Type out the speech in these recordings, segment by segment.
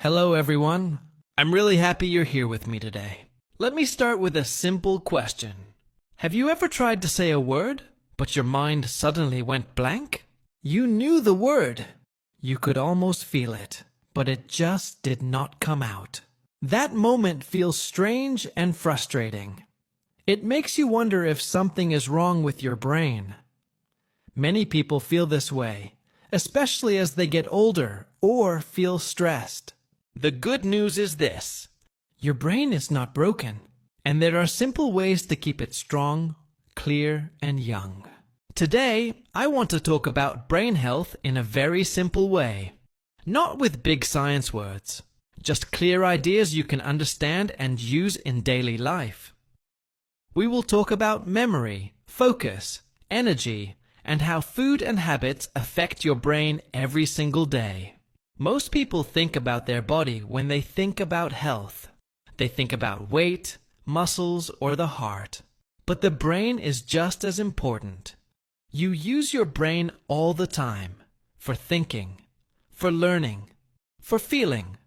Hello, everyone. I'm really happy you're here with me today. Let me start with a simple question. Have you ever tried to say a word, but your mind suddenly went blank? You knew the word. You could almost feel it, but it just did not come out. That moment feels strange and frustrating. It makes you wonder if something is wrong with your brain. Many people feel this way, especially as they get older or feel stressed. The good news is this: your brain is not broken, and there are simple ways to keep it strong, clear, and young. Today, I want to talk about brain health in a very simple way. Not with big science words, just clear ideas you can understand and use in daily life. We will talk about memory, focus, energy, and how food and habits affect your brain every single day. Most people think about their body when they think about health. They think about weight, muscles, or the heart. But the brain is just as important. You use your brain all the time, for thinking, for learning, for feeling,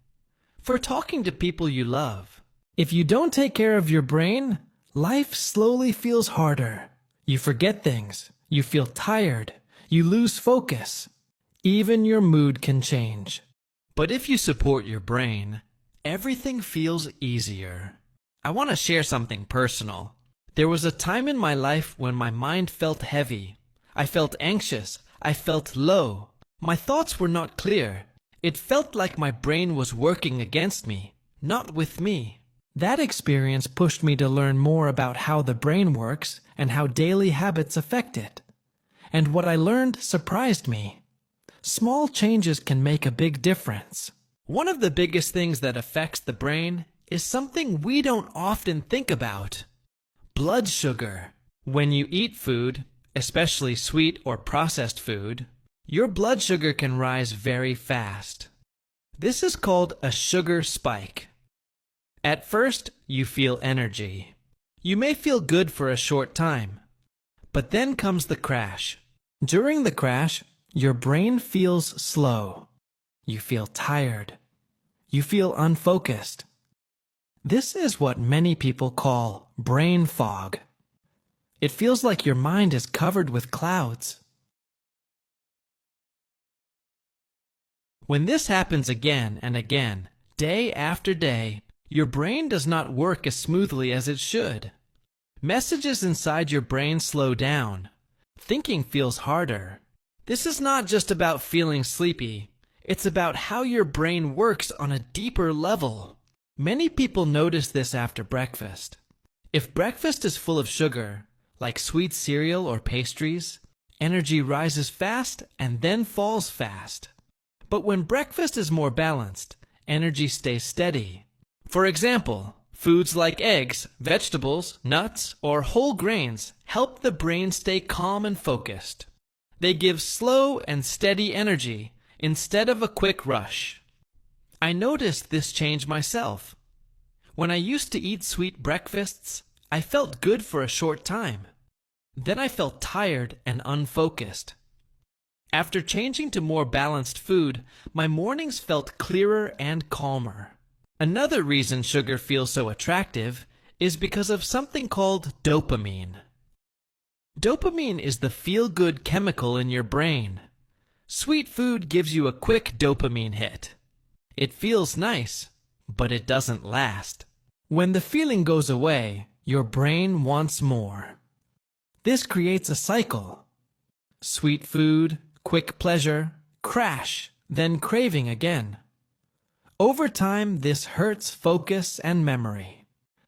for talking to people you love. If you don't take care of your brain, life slowly feels harder. You forget things. You feel tired. You lose focus. Even your mood can change. But if you support your brain, everything feels easier. I want to share something personal. There was a time in my life when my mind felt heavy. I felt anxious. I felt low. My thoughts were not clear. It felt like my brain was working against me, not with me. That experience pushed me to learn more about how the brain works and how daily habits affect it. And what I learned surprised me. Small changes can make a big difference. One of the biggest things that affects the brain is something we don't often think about: blood sugar. When you eat food, especially sweet or processed food, your blood sugar can rise very fast. This is called a sugar spike. At first, you feel energy. You may feel good for a short time, but then comes the crash. During the crash, your brain feels slow. You feel tired. You feel unfocused. This is what many people call brain fog. It feels like your mind is covered with clouds. When this happens again and again, day after day, your brain does not work as smoothly as it should. Messages inside your brain slow down. Thinking feels harder. This is not just about feeling sleepy. It's about how your brain works on a deeper level. Many people notice this after breakfast. If breakfast is full of sugar, like sweet cereal or pastries, energy rises fast and then falls fast. But when breakfast is more balanced, energy stays steady. For example, foods like eggs, vegetables, nuts, or whole grains help the brain stay calm and focused. They give slow and steady energy instead of a quick rush. I noticed this change myself. When I used to eat sweet breakfasts, I felt good for a short time. Then I felt tired and unfocused. After changing to more balanced food, my mornings felt clearer and calmer. Another reason sugar feels so attractive is because of something called dopamine. Dopamine is the feel-good chemical in your brain. Sweet food gives you a quick dopamine hit. It feels nice, but it doesn't last. When the feeling goes away, your brain wants more. This creates a cycle. Sweet food, quick pleasure, crash, then craving again. Over time, this hurts focus and memory.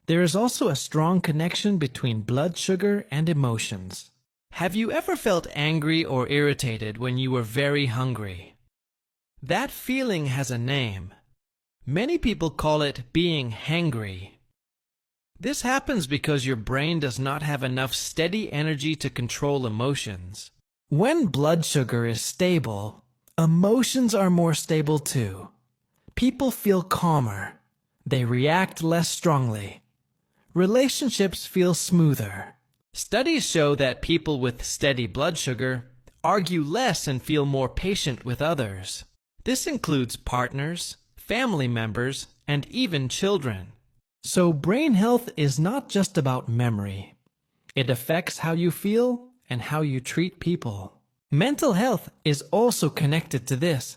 There is also a strong connection between blood sugar and emotions. Have you ever felt angry or irritated when you were very hungry? That feeling has a name. Many people call it being hangry. This happens because your brain does not have enough steady energy to control emotions. When blood sugar is stable, emotions are more stable too. People feel calmer. They react less strongly. Relationships feel smoother. Studies show that people with steady blood sugar argue less and feel more patient with others. This includes partners, family members, and even children. So brain health is not just about memory. It affects how you feel and how you treat people. Mental health is also connected to this.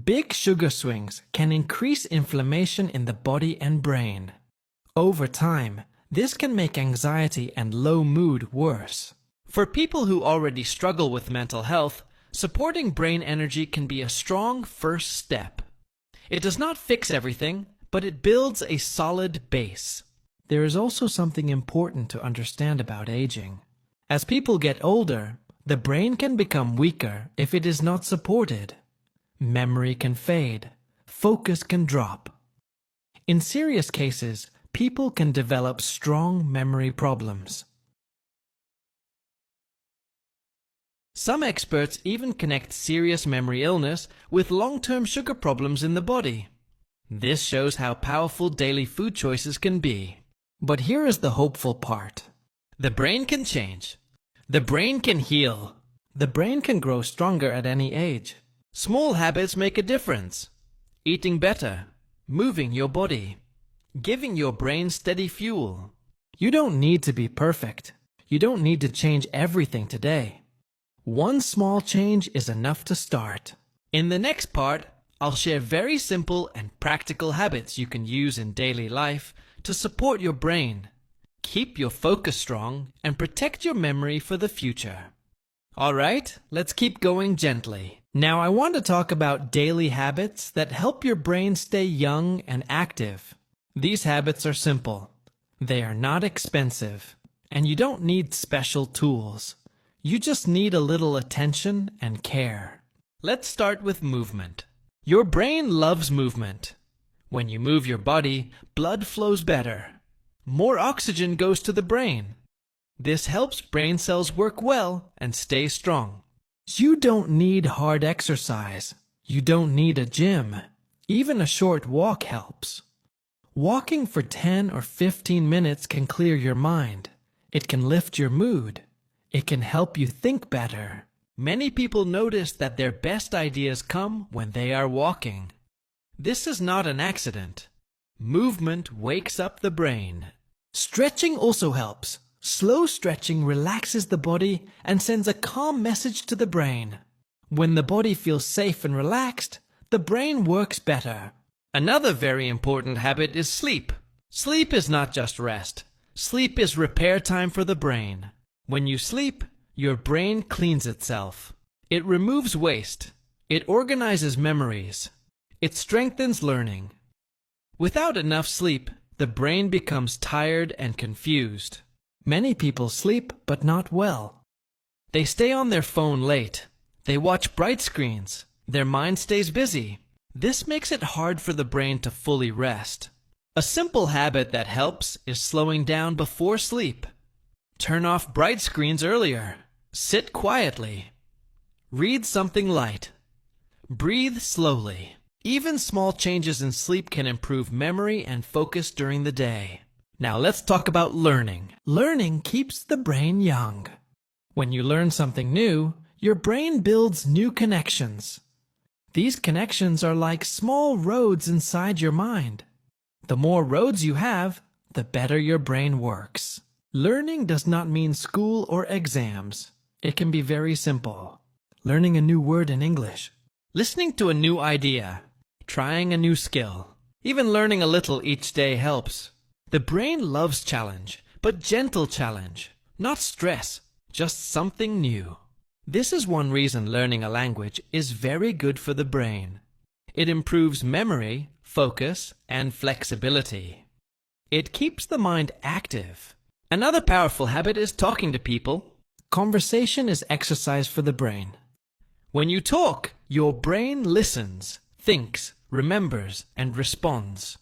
Big sugar swings can increase inflammation in the body and brain. Over time, this can make anxiety and low mood worse. For people who already struggle with mental health, supporting brain energy can be a strong first step. It does not fix everything, but it builds a solid base. There is also something important to understand about aging. As people get older, the brain can become weaker if it is not supported. Memory can fade. Focus can drop. In serious cases, people can develop strong memory problems. Some experts even connect serious memory illness with long-term sugar problems in the body. This shows how powerful daily food choices can be. But here is the hopeful part. The brain can change. The brain can heal. The brain can grow stronger at any age. Small habits make a difference. Eating better, moving your body, giving your brain steady fuel. You don't need to be perfect. You don't need to change everything today. One small change is enough to start. In the next part, I'll share very simple and practical habits you can use in daily life to support your brain, keep your focus strong, and protect your memory for the future. Alright, let's keep going gently. Now I want to talk about daily habits that help your brain stay young and active. These habits are simple. They are not expensive, and you don't need special tools. You just need a little attention and care. Let's start with movement. Your brain loves movement. When you move your body, blood flows better. More oxygen goes to the brain. This helps brain cells work well and stay strong. You don't need hard exercise. You don't need a gym. Even a short walk helps. Walking for 10 or 15 minutes can clear your mind. It can lift your mood. It can help you think better. Many people notice that their best ideas come when they are walking. This is not an accident. Movement wakes up the brain. Stretching also helps. Slow stretching relaxes the body and sends a calm message to the brain. When the body feels safe and relaxed, the brain works better. Another very important habit is sleep. Sleep is not just rest. Sleep is repair time for the brain. When you sleep, your brain cleans itself. It removes waste. It organizes memories. It strengthens learning. Without enough sleep, the brain becomes tired and confused. Many people sleep, but not well. They stay on their phone late. They watch bright screens. Their mind stays busy. This makes it hard for the brain to fully rest. A simple habit that helps is slowing down before sleep. Turn off bright screens earlier. Sit quietly. Read something light. Breathe slowly. Even small changes in sleep can improve memory and focus during the day. Now let's talk about learning. Learning keeps the brain young. When you learn something new, your brain builds new connections. These connections are like small roads inside your mind. The more roads you have, the better your brain works. Learning does not mean school or exams. It can be very simple. Learning a new word in English. Listening to a new idea. Trying a new skill. Even learning a little each day helps. The brain loves challenge, but gentle challenge. Not stress, just something new. This is one reason learning a language is very good for the brain. It improves memory, focus, and flexibility. It keeps the mind active. Another powerful habit is talking to people. Conversation is exercise for the brain. When you talk, your brain listens, thinks, remembers, and responds.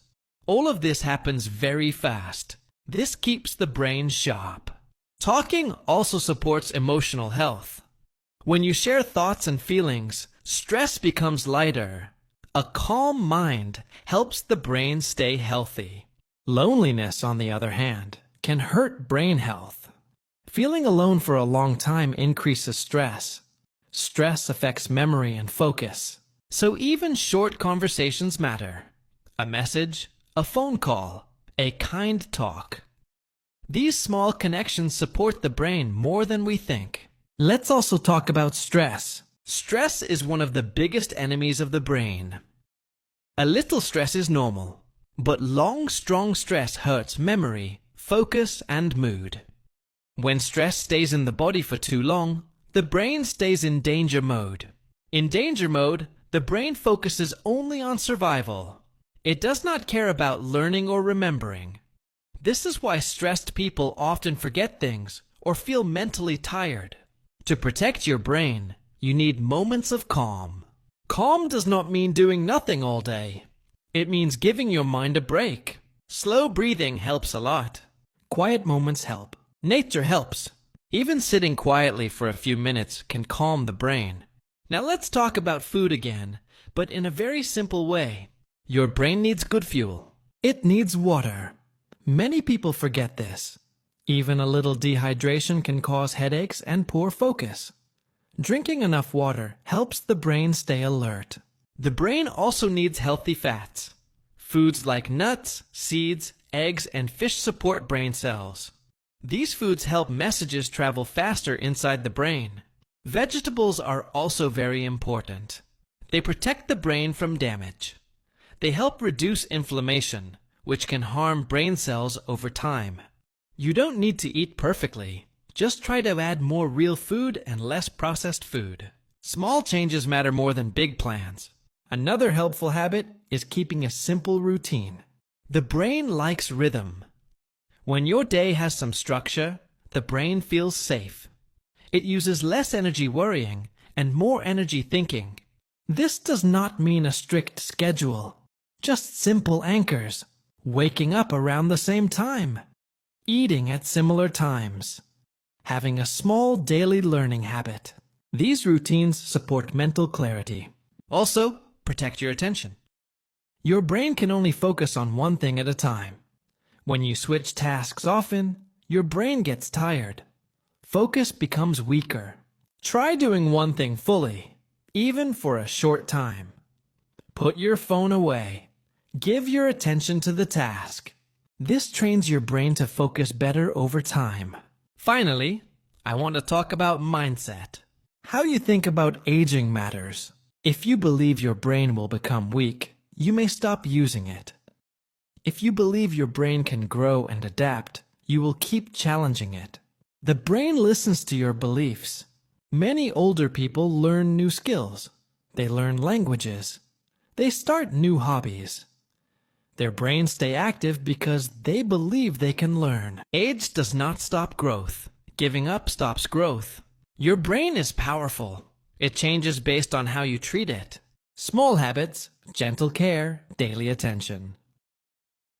All of this happens very fast. This keeps the brain sharp. Talking also supports emotional health. When you share thoughts and feelings, stress becomes lighter. A calm mind helps the brain stay healthy. Loneliness, on the other hand, can hurt brain health. Feeling alone for a long time increases stress. Stress affects memory and focus. So even short conversations matter. a message, a phone call, a kind talk. These small connections support the brain more than we think. Let's also talk about stress. Stress is one of the biggest enemies of the brain. A little stress is normal, but long, strong stress hurts memory, focus, and mood. When stress stays in the body for too long, the brain stays in danger mode. In danger mode, the brain focuses only on survival. It does not care about learning or remembering. This is why stressed people often forget things or feel mentally tired. To protect your brain, you need moments of calm. Calm does not mean doing nothing all day. It means giving your mind a break. Slow breathing helps a lot. Quiet moments help. Nature helps. Even sitting quietly for a few minutes can calm the brain. Now let's talk about food again, but in a very simple way. Your brain needs good fuel. It needs water. Many people forget this. Even a little dehydration can cause headaches and poor focus. Drinking enough water helps the brain stay alert. The brain also needs healthy fats. Foods like nuts, seeds, eggs, and fish support brain cells. These foods help messages travel faster inside the brain. Vegetables are also very important. They protect the brain from damage. They help reduce inflammation, which can harm brain cells over time. You don't need to eat perfectly. Just try to add more real food and less processed food. Small changes matter more than big plans. Another helpful habit is keeping a simple routine. The brain likes rhythm. When your day has some structure, the brain feels safe. It uses less energy worrying and more energy thinking. This does not mean a strict schedule, just simple anchors. Waking up around the same time. Eating at similar times. Having a small daily learning habit. These routines support mental clarity. Also, protect your attention. Your brain can only focus on one thing at a time. When you switch tasks often, your brain gets tired. Focus becomes weaker. Try doing one thing fully, even for a short time. Put your phone away. Give your attention to the task. This trains your brain to focus better over time. Finally, I want to talk about mindset. How you think about aging matters. If you believe your brain will become weak, you may stop using it. If you believe your brain can grow and adapt, you will keep challenging it. The brain listens to your beliefs. Many older people learn new skills. They learn languages. They start new hobbies. Their brains stay active because they believe they can learn. Age does not stop growth. Giving up stops growth. Your brain is powerful. It changes based on how you treat it. Small habits, gentle care, daily attention.